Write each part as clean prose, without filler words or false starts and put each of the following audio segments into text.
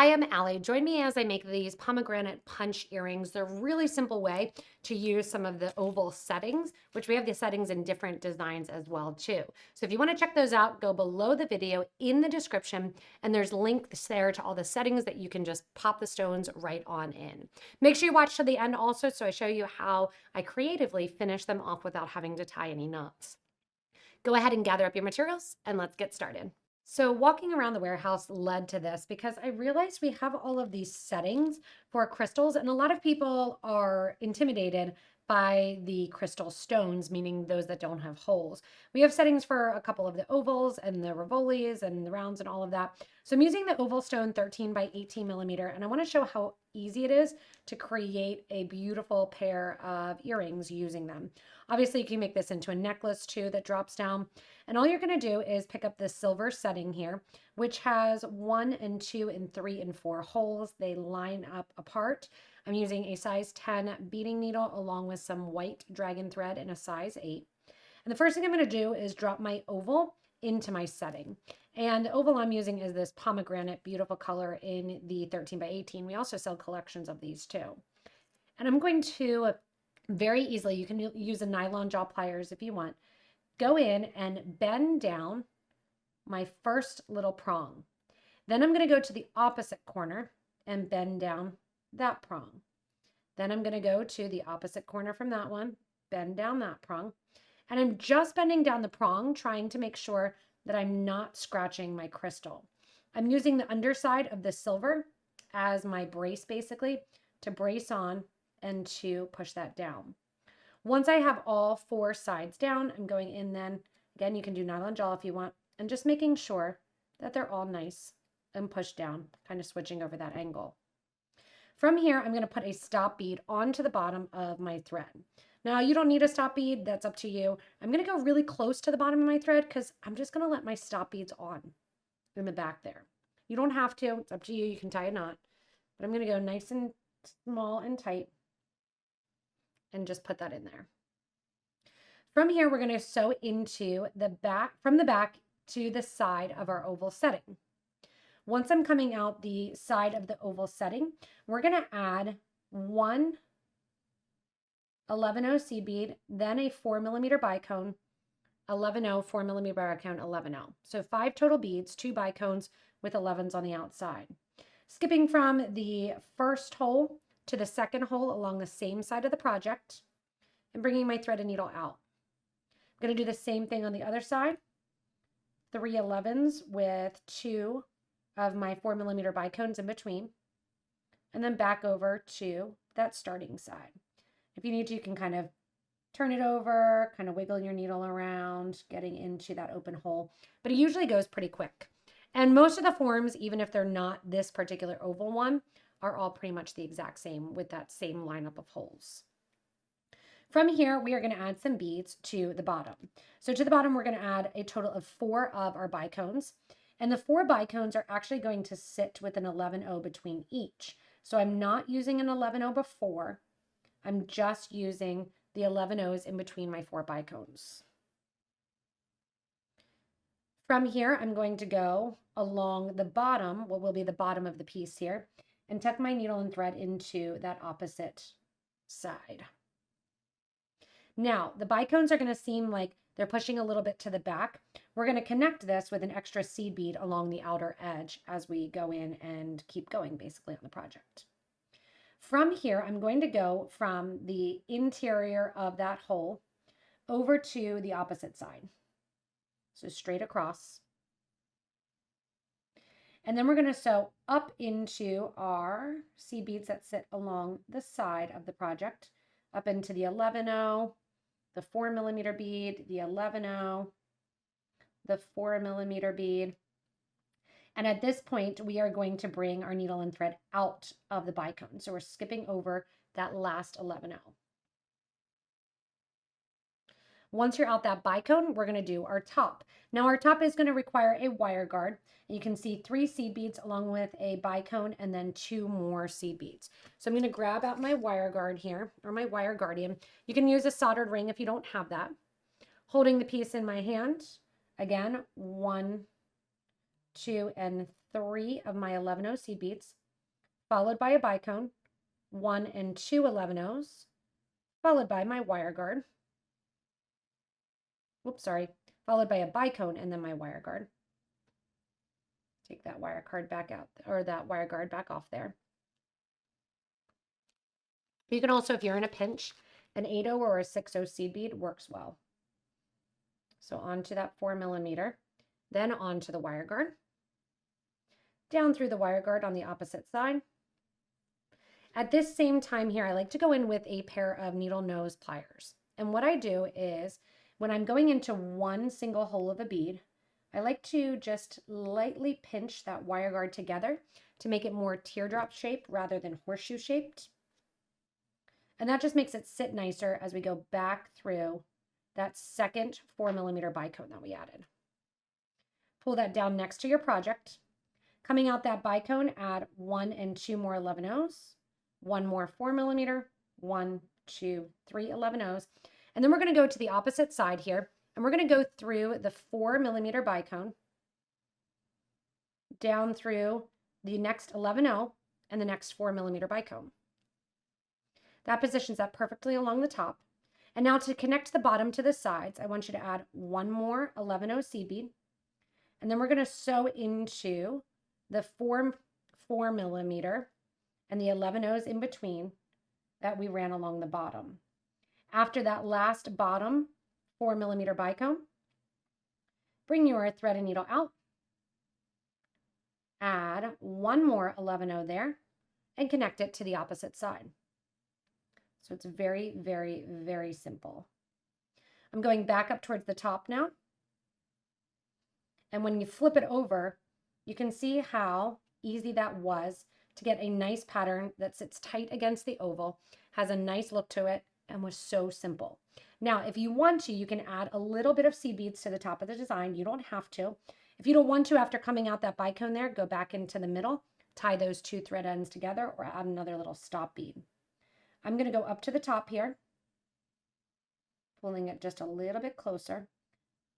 Hi, I'm Allie. Join me as I make these pomegranate punch earrings. They're a really simple way to use some of the oval settings, which we have the settings in different designs as well too. So if you want to check those out, go below the video in the description, and there's links there to all the settings that you can just pop the stones right on in. Make sure you watch to the end also, so I show you how I creatively finish them off without having to tie any knots. Go ahead and gather up your materials and let's get started. So walking around the warehouse led to this because I realized we have all of these settings for crystals, and a lot of people are intimidated by the crystal stones, meaning those that don't have holes. We have settings for a couple of the ovals and the rivolis and the rounds and all of that. So I'm using the oval stone 13 by 18 millimeter, and I want to show how easy it is to create a beautiful pair of earrings using them. Obviously, you can make this into a necklace too that drops down. And all you're going to do is pick up this silver setting here, which has 1 and 2 and 3 and 4 holes. They line up apart. I'm using a size 10 beading needle along with some white dragon thread and a size 8. And the first thing I'm going to do is drop my oval into my setting. And the oval I'm using is this pomegranate, beautiful color in the 13 by 18. We also sell collections of these too. And I'm going to very easily, you can use a nylon jaw pliers if you want, go in and bend down my first little prong. Then I'm going to go to the opposite corner and bend down that prong. Then I'm going to go to the opposite corner from that one, bend down that prong. And I'm just bending down the prong, trying to make sure that I'm not scratching my crystal. I'm using the underside of the silver as my brace, basically, to brace on and to push that down. Once I have all 4 sides down, I'm going in then, again, you can do nylon jaw if you want, and just making sure that they're all nice and pushed down, kind of switching over that angle. From here, I'm going to put a stop bead onto the bottom of my thread. Now, you don't need a stop bead, that's up to you. I'm going to go really close to the bottom of my thread because I'm just going to let my stop beads on in the back there. You don't have to, it's up to you, you can tie a knot, but I'm going to go nice and small and tight and just put that in there. From here, we're going to sew into the back, from the back to the side of our oval setting. Once I'm coming out the side of the oval setting, we're going to add 1 11-0 seed bead, then a 4 millimeter bicone, 11-0, 4 millimeter bicone, 11-0. So 5 total beads, 2 bicones with 11s on the outside. Skipping from the first hole to the second hole along the same side of the project and bringing my thread and needle out. I'm going to do the same thing on the other side. 3 11s with 2 of my 4 millimeter bicones in between, and then back over to that starting side. If you need to, you can kind of turn it over, kind of wiggle your needle around, getting into that open hole, but it usually goes pretty quick. And most of the forms, even if they're not this particular oval one, are all pretty much the exact same with that same lineup of holes. From here, we are going to add some beads to the bottom. So to the bottom, we're going to add a total of 4 of our bicones. And the 4 bicones are actually going to sit with an 11-0 between each. So I'm not using an 11-0 before. I'm just using the 11-0s in between my 4 bicones. From here, I'm going to go along the bottom, what will be the bottom of the piece here, and tuck my needle and thread into that opposite side. Now, the bicones are going to seem like they're pushing a little bit to the back. We're going to connect this with an extra seed bead along the outer edge as we go in and keep going basically on the project. From here, I'm going to go from the interior of that hole over to the opposite side. So straight across. And then we're going to sew up into our seed beads that sit along the side of the project, up into the 11-0, the 4 millimeter bead, the 11-0, the 4 millimeter bead. And at this point, we are going to bring our needle and thread out of the bicone. So we're skipping over that last 11-0. Once you're out that bicone, we're going to do our top. Now our top is going to require a wire guard. You can see 3 seed beads along with a bicone and then 2 more seed beads. So I'm going to grab out my wire guard here, or my wire guardian. You can use a soldered ring if you don't have that. Holding the piece in my hand, again, 1, 2, and 3 of my 11-0 seed beads, followed by a bicone, 1 and 2 11-0s, followed by my wire guard. Whoops, sorry. Followed by a bicone and then my wire guard. Take that wire guard back out, or that wire guard back off there. You can also, if you're in a pinch, an 8-0 or a 6-0 seed bead works well. So onto that 4mm, then onto the wire guard, down through the wire guard on the opposite side. At this same time here, I like to go in with a pair of needle nose pliers. And what I do is, when I'm going into one single hole of a bead, I like to just lightly pinch that wire guard together to make it more teardrop shaped rather than horseshoe shaped. And that just makes it sit nicer as we go back through that second 4mm bicone that we added. Pull that down next to your project. Coming out that bicone, add 1 and 2 more 11-0s, 1 more 4mm, 1, 2, 3 11-0s. And then we're going to go to the opposite side here, and we're going to go through the 4mm bicone, down through the next 11-0 and the next 4mm bicone. That positions that perfectly along the top. And now to connect the bottom to the sides, I want you to add 1 more 11-0 seed bead, and then we're going to sew into the 4mm and the 11-0s in between that we ran along the bottom. After that last bottom 4mm bicone, bring your thread and needle out, add 1 more 11-0 there, and connect it to the opposite side. So it's very, very, very simple. I'm going back up towards the top now. And when you flip it over, you can see how easy that was to get a nice pattern that sits tight against the oval, has a nice look to it, and was so simple. Now, if you want to, you can add a little bit of seed beads to the top of the design. You don't have to. If you don't want to, after coming out that bicone there, go back into the middle, tie those 2 thread ends together, or add another little stop bead. I'm going to go up to the top here, pulling it just a little bit closer.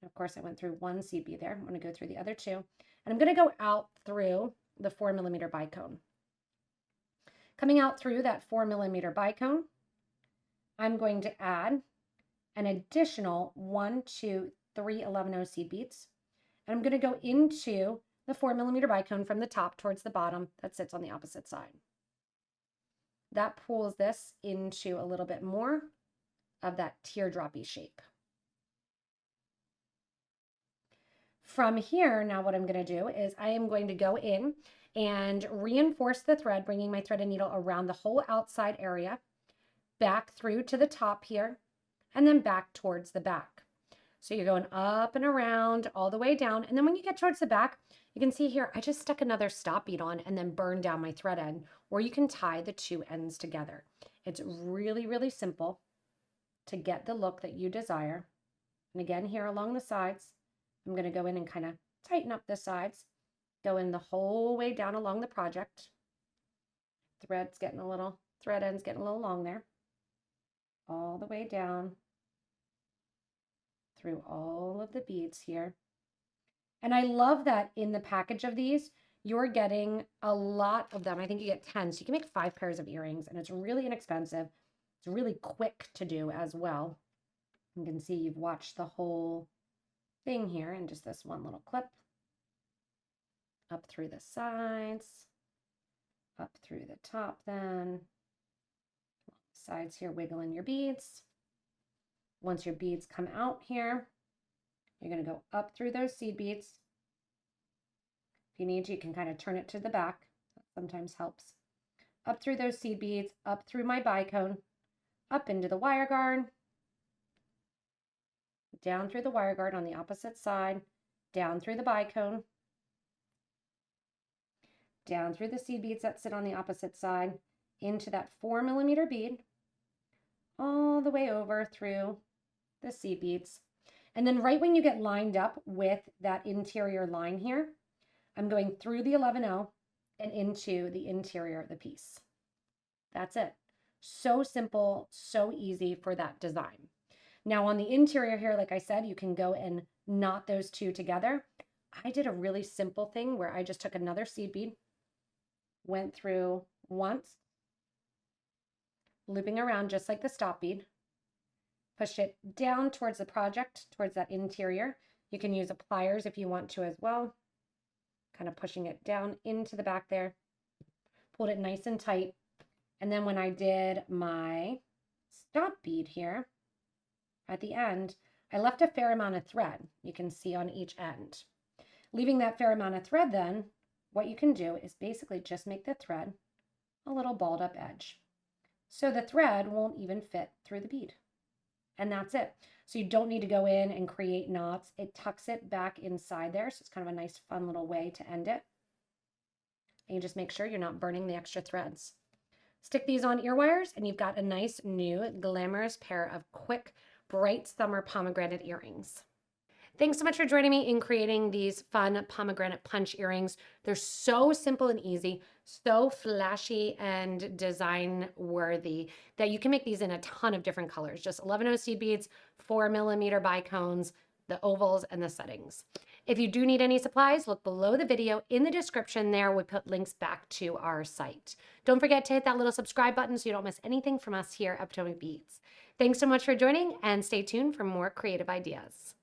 And of course, I went through 1 seed bead there. I'm going to go through the other 2. And I'm going to go out through the 4mm bicone. Coming out through that 4mm bicone, I'm going to add an additional 1, 2, 3 11-0 seed beads. And I'm going to go into the 4mm bicone from the top towards the bottom that sits on the opposite side. That pulls this into a little bit more of that teardroppy shape. From here, now what I'm going to do is I am going to go in and reinforce the thread, bringing my thread and needle around the whole outside area, back through to the top here, and then back towards the back. So you're going up and around all the way down. And then when you get towards the back, you can see here, I just stuck another stop bead on and then burned down my thread end, or you can tie the 2 ends together. It's really, really simple to get the look that you desire. And again, here along the sides, I'm going to go in and kind of tighten up the sides, go in the whole way down along the project. Thread ends getting a little long there. All the way down through all of the beads here. And I love that in the package of these, you're getting a lot of them. I think you get 10, so you can make 5 pairs of earrings, and it's really inexpensive. It's really quick to do as well. You can see you've watched the whole thing here in just this one little clip. Up through the sides, up through the top then. Sides here, wiggling your beads. Once your beads come out here, you're going to go up through those seed beads. If you need to, you can kind of turn it to the back. That sometimes helps. Up through those seed beads, up through my bicone, up into the wire guard, down through the wire guard on the opposite side, down through the bicone, down through the seed beads that sit on the opposite side, into that 4mm bead, all the way over through the seed beads. And then right when you get lined up with that interior line here, I'm going through the 11-0 and into the interior of the piece. That's it. So simple, so easy for that design. Now on the interior here, like I said, you can go and knot those 2 together. I did a really simple thing where I just took another seed bead, went through once, looping around just like the stop bead, pushed it down towards the project, towards that interior. You can use pliers if you want to as well. Kind of pushing it down into the back there. Pulled it nice and tight. And then when I did my stop bead here at the end, I left a fair amount of thread. You can see on each end. Leaving that fair amount of thread, then what you can do is basically just make the thread a little balled up edge. So the thread won't even fit through the bead. And that's it. So you don't need to go in and create knots. It tucks it back inside there. So it's kind of a nice fun little way to end it. And you just make sure you're not burning the extra threads. Stick these on ear wires and you've got a nice new glamorous pair of quick, bright summer pomegranate earrings. Thanks so much for joining me in creating these fun pomegranate punch earrings. They're so simple and easy, so flashy and design worthy that you can make these in a ton of different colors. Just 11 seed beads, 4mm bicones, the ovals, and the settings. If you do need any supplies, look below the video in the description there. We put links back to our site. Don't forget to hit that little subscribe button so you don't miss anything from us here at Potomac Beads. Thanks so much for joining and stay tuned for more creative ideas.